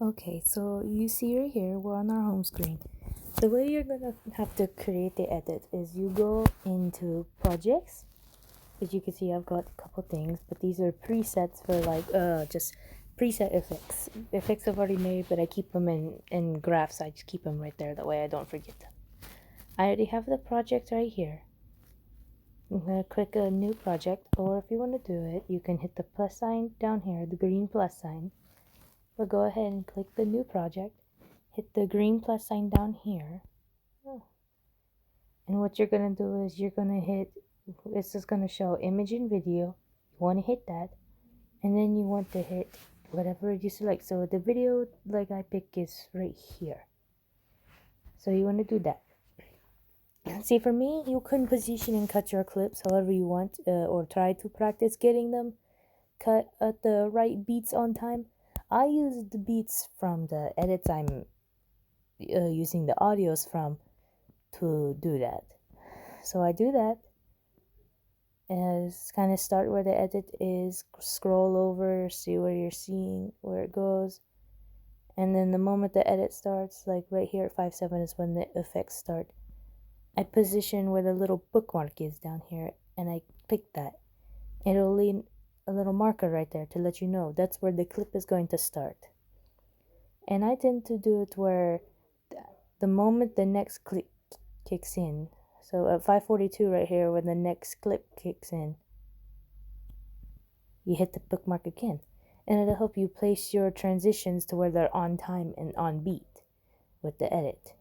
Okay, so you see right here, we're on our home screen. The way you're gonna have to create the edit is you go into projects. As you can see, I've got a couple things, but these are presets for like just preset effects. Effects I've already made, but I keep them in graphs. I just keep them right there, that way I don't forget them. I already have the project right here. I'm gonna click a new project, or if you want to do it, you can hit the plus sign down here, the green plus sign. But go ahead and click the new project, hit the green plus sign down here. And what you're gonna do is you're gonna hit, it's just gonna show image and video. You wanna hit that, and then you want to hit whatever you select. So the video like I pick is right here. So you wanna do that. See, for me, you can position and cut your clips however you want, or try to practice getting them cut at the right beats on time. I use the beats from the edits I'm using the audios from to do that. So I do that, and kind of start where the edit is, scroll over, see where you're seeing where it goes, and then the moment the edit starts, like right here at 5:07 is when the effects start. I position where the little bookmark is down here, and I click that. It'll leave a little marker right there to let you know that's where the clip is going to start. And I tend to do it where the moment the next clip kicks in, so at 5:42 right here, when the next clip kicks in, you hit the bookmark again, and it'll help you place your transitions to where they're on time and on beat with the edit.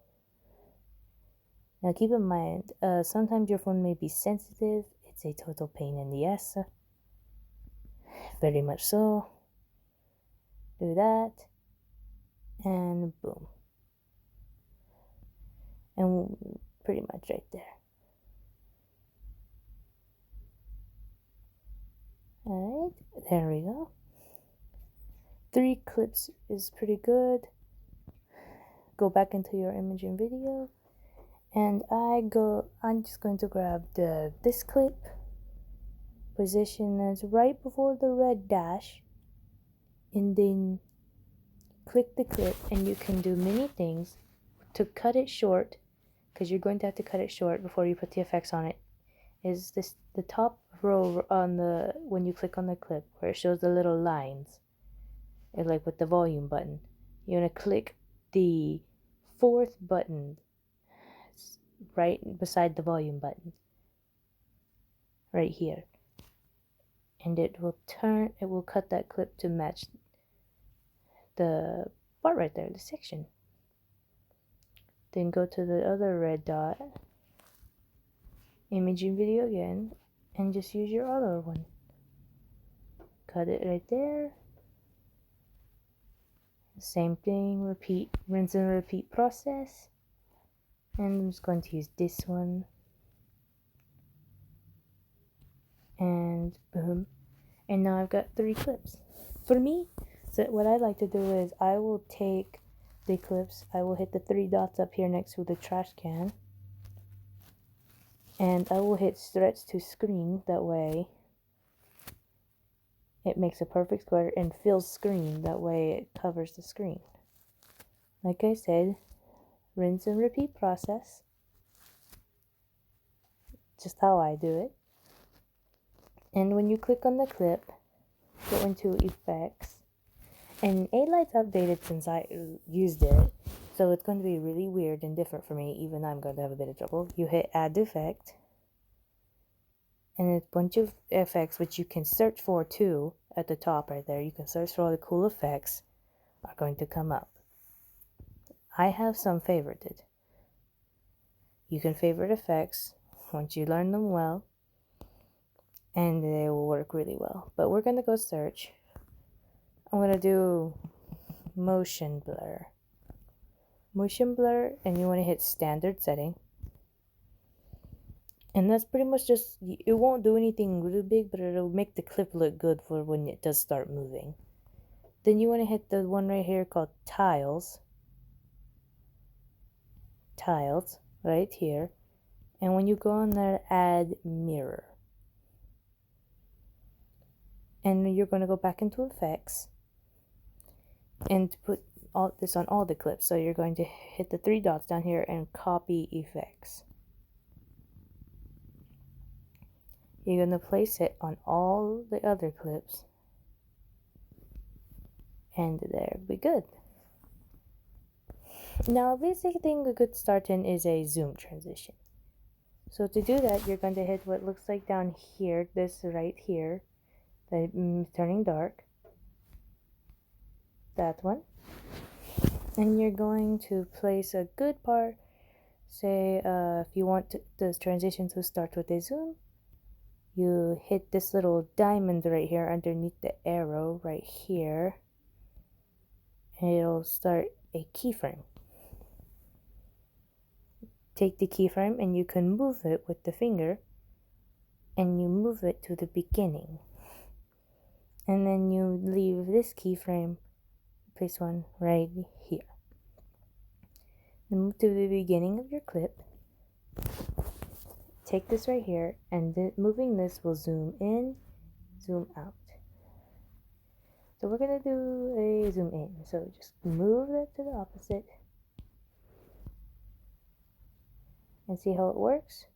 Now keep in mind, sometimes your phone may be sensitive. It's a total pain in the ass. Very much so. Do that, and boom. And pretty much right there. Alright, there we go. 3 clips is pretty good. Go back into your image and video, and I'm just going to grab this clip, position as right before the red dash, and then click the clip, and you can do many things to cut it short, because you're going to have to cut it short before you put the effects on it. Is this the top row on the, when you click on the clip where it shows the little lines, or like with the volume button, you're going to click the 4th button right beside the volume button right here, and it will cut that clip to match the part right there, the section. Then go to the other red dot, image and video again, and just use your other one. Cut it right there. Same thing, repeat, rinse and repeat process. And I'm just going to use this one. And boom. And now I've got 3 clips. For me, so what I like to do is I will take the clips, I will hit the 3 dots up here next to the trash can, and I will hit stretch to screen. That way it makes a perfect square and fills screen. That way it covers the screen. Like I said, rinse and repeat process. Just how I do it. And when you click on the clip, go into effects. And Alight's updated since I used it, so it's going to be really weird and different for me. Even I'm going to have a bit of trouble. You hit add effect, and a bunch of effects which you can search for too at the top right there. You can search for all the cool effects are going to come up. I have some favorited. You can favorite effects once you learn them well, and they will work really well. But we're going to go search. I'm going to do motion blur. Motion blur, and you want to hit standard setting. And that's pretty much just, it won't do anything really big, but it'll make the clip look good for when it does start moving. Then you want to hit the one right here called tiles. Tiles, right here. And when you go on there, add mirror. And you're going to go back into effects and put this on all the clips. So you're going to hit the three dots down here and copy effects. You're going to place it on all the other clips, and there we good. Now, basic thing we could start in is a zoom transition. So to do that, you're going to hit what looks like down here, this right here, that turning dark, that one, and you're going to place a good part. Say if you want the transition to start with a zoom, you hit this little diamond right here underneath the arrow right here, and it'll start a keyframe. Take the keyframe and you can move it with the finger, and you move it to the beginning, and then you leave this keyframe, place one right here. Then move to the beginning of your clip. Take this right here, and moving this will zoom in, zoom out. So we're gonna do a zoom in. So just move that to the opposite and see how it works.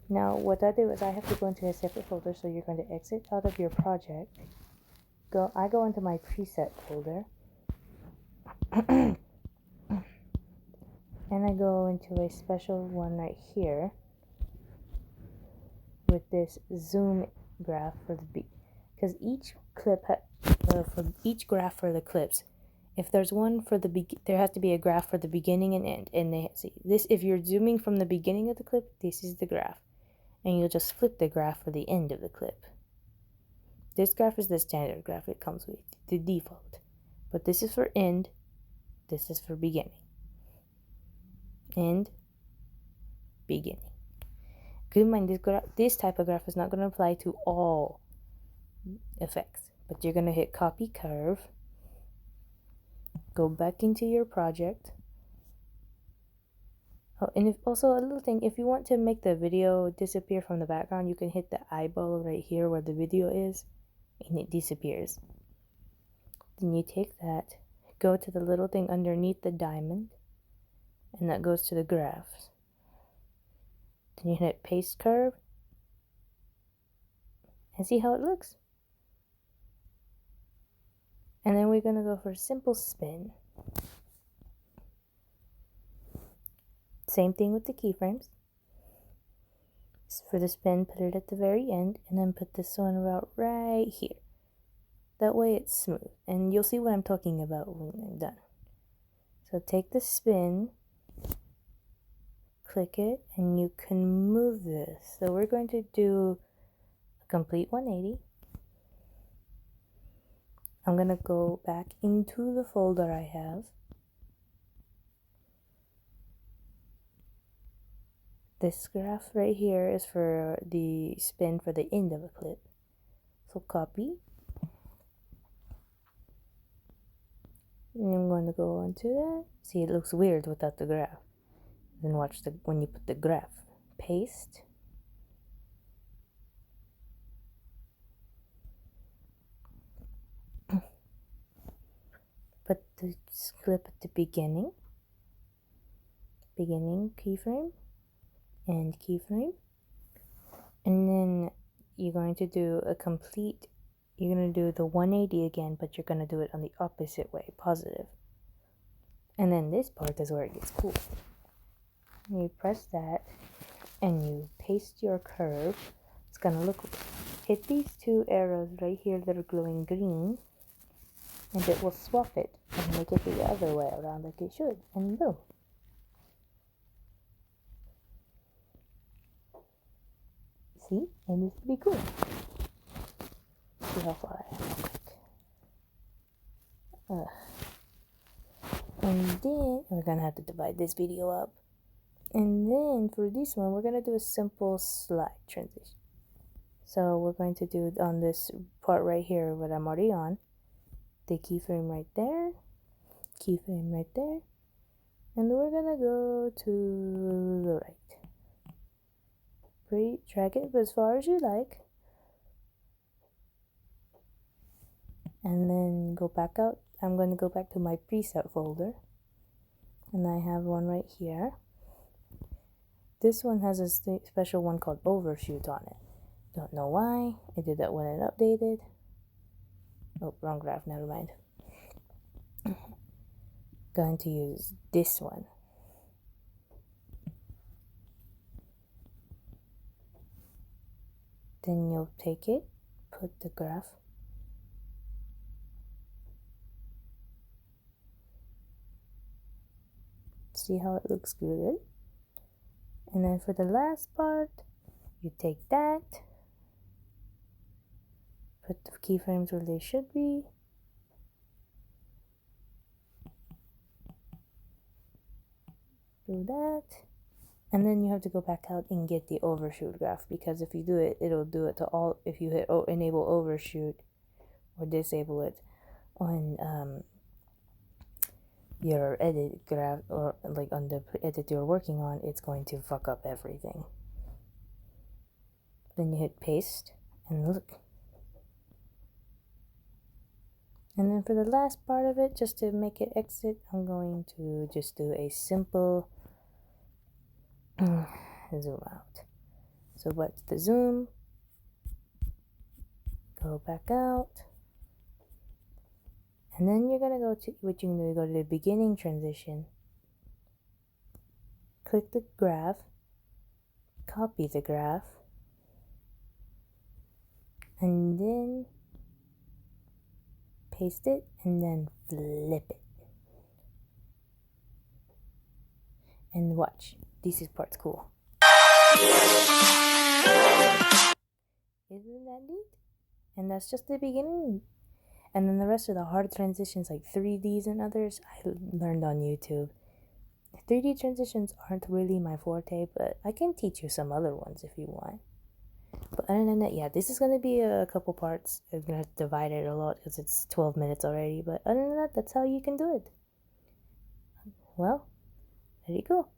Now what I do is I have to go into a separate folder, so you're going to exit out of your project. I go into my preset folder and I go into a special one right here with this zoom graph for the because each clip for each graph for the clips, if there's one for the there has to be a graph for the beginning and end, and they see this. If you're zooming from the beginning of the clip, this is the graph, and you'll just flip the graph for the end of the clip. This graph is the standard graph it comes with, the default, but this is for end, this is for beginning. End, beginning. Keep in mind, this type of graph is not going to apply to all effects, but you're going to hit copy curve, go back into your project. Oh, and also a little thing, if you want to make the video disappear from the background, you can hit the eyeball right here where the video is, and it disappears. Then you take that, go to the little thing underneath the diamond, and that goes to the graphs. Then you hit paste curve and see how it looks. And then we're going to go for simple spin. Same thing with the keyframes. For the spin, put it at the very end, and then put this one right here. That way it's smooth, and you'll see what I'm talking about when I'm done. So take the spin, click it, and you can move this. So we're going to do a complete 180. I'm going to go back into the folder I have. This graph right here is for the spin for the end of a clip. So copy. And I'm going to go into that. See, it looks weird without the graph. Then watch when you put the graph. Paste. Put the clip at the beginning. Beginning keyframe. And keyframe, and then you're going to do you're going to do the 180 again, but you're going to do it on the opposite way, positive. And then this part is where it gets cool. You press that and you paste your curve. It's going to look, hit these two arrows right here that are glowing green, and it will swap it and make it the other way around like it should, and boom. See? And it's pretty cool. See how far I am real quick. And then we're gonna have to divide this video up. And then for this one, we're gonna do a simple slide transition. So we're going to do it on this part right here, what I'm already on. The keyframe right there, keyframe right there, and we're gonna go to the right. Drag it as far as you like, and then go back out I'm going to go back to my preset folder, and I have one right here. This one has a special one called overshoot on it. Don't know why. I did that when it updated. Oh, wrong graph, never mind. Going to use this one. Then you'll take it, put the graph. See how it looks good? And then for the last part, you take that, put the keyframes where they should be. Do that. And then you have to go back out and get the overshoot graph, because if you do it, it'll do it to all. If you hit enable overshoot or disable it on your edit graph, or like on the edit you're working on, it's going to fuck up everything. Then you hit paste and look. And then for the last part of it, just to make it exit, I'm going to just do a simple zoom out. So what's the zoom? Go back out. And then you're gonna go to go to the beginning transition. Click the graph, copy the graph, and then paste it, and then flip it. And watch. This part's cool. Isn't that neat? And that's just the beginning. And then the rest of the hard transitions, like 3Ds and others, I learned on YouTube. 3D transitions aren't really my forte, but I can teach you some other ones if you want. But other than that, yeah, this is going to be a couple parts. I'm going to divide it a lot because it's 12 minutes already. But other than that, that's how you can do it. Well, there you go.